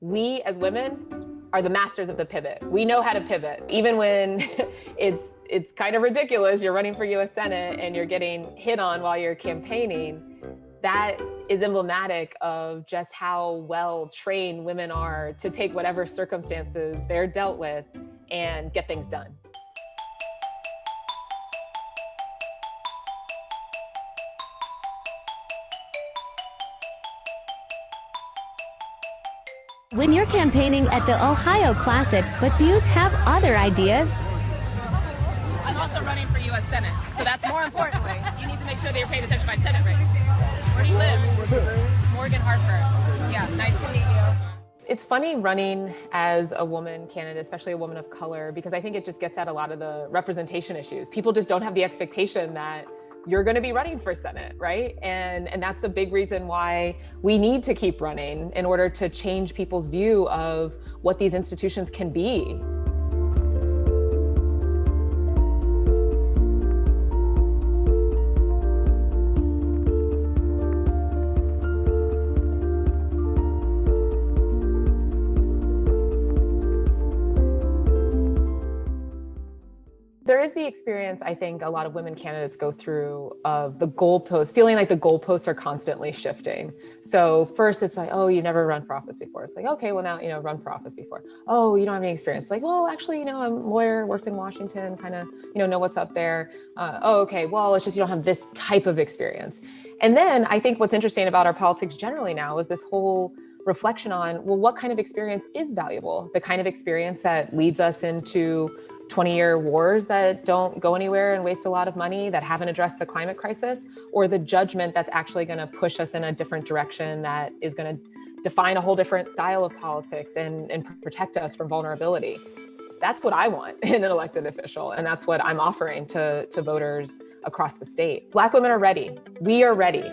We as women are the masters of the pivot. We know how to pivot. Even when it's kind of ridiculous, you're running for US Senate and you're getting hit on while you're campaigning, that is emblematic of just how well trained women are to take whatever circumstances they're dealt with and get things done. When you're campaigning at the Ohio Classic, but dudes have other ideas. I'm also running for U.S. Senate, so that's more importantly. You need to make sure that you're paying attention to my Senate race. Where do you live? Morgan Harper. Yeah, nice to meet you. It's funny running as a woman candidate, especially a woman of color, because I think it just gets at a lot of the representation issues. People just don't have the expectation that you're going to be running for Senate, right? And that's a big reason why we need to keep running in order to change people's view of what these institutions can be. There is the experience, I think, a lot of women candidates go through of the goalposts, feeling like the goalposts are constantly shifting. So first it's like, oh, you never run for office before. It's like, okay, well now, run for office before. Oh, you don't have any experience. Like, well, actually, I'm a lawyer, worked in Washington, kind of, know what's up there. Oh, okay, well, it's just you don't have this type of experience. And then I think what's interesting about our politics generally now is this whole reflection on, well, what kind of experience is valuable? The kind of experience that leads us into 20-year wars that don't go anywhere and waste a lot of money, that haven't addressed the climate crisis, or the judgment that's actually going to push us in a different direction that is going to define a whole different style of politics and protect us from vulnerability. That's what I want in an elected official, and that's what I'm offering to voters across the state. Black women are ready. We are ready.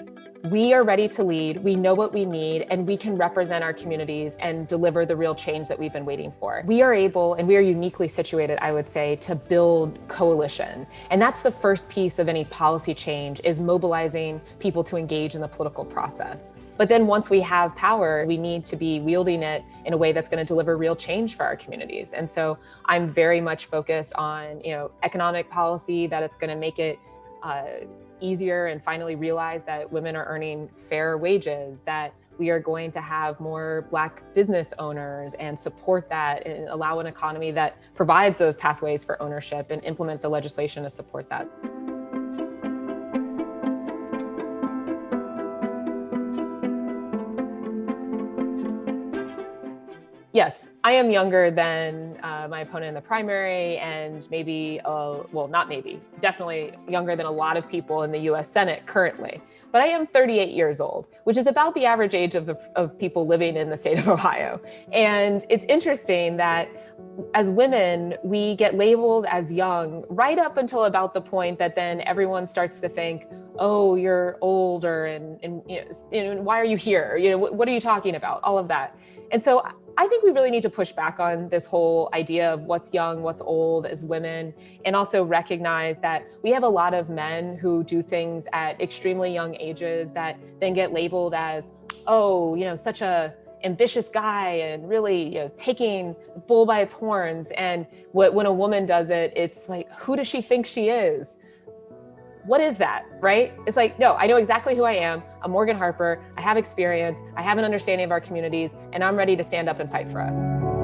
We are ready to lead. We know what we need, and we can represent our communities and deliver the real change that we've been waiting for. We are able, and we are uniquely situated, I would say, to build coalition. And that's the first piece of any policy change, is mobilizing people to engage in the political process. But then once we have power, we need to be wielding it in a way that's going to deliver real change for our communities. And so I'm very much focused on, economic policy, that it's going to make it easier and finally realize that women are earning fair wages, that we are going to have more Black business owners and support that and allow an economy that provides those pathways for ownership and implement the legislation to support that. Yes, I am younger than my opponent in the primary, and maybe, definitely younger than a lot of people in the US Senate currently. But I am 38 years old, which is about the average age of people living in the state of Ohio. And it's interesting that as women, we get labeled as young right up until about the point that then everyone starts to think, oh, you're older, and why are you here? What are you talking about? All of that. And so I think we really need to push back on this whole idea of what's young, what's old as women, and also recognize that we have a lot of men who do things at extremely young ages that then get labeled as, oh, such a ambitious guy and really, taking the bull by its horns. And when a woman does it, it's like, who does she think she is? What is that, right? It's like, no, I know exactly who I am. I'm Morgan Harper. I have experience. I have an understanding of our communities, and I'm ready to stand up and fight for us.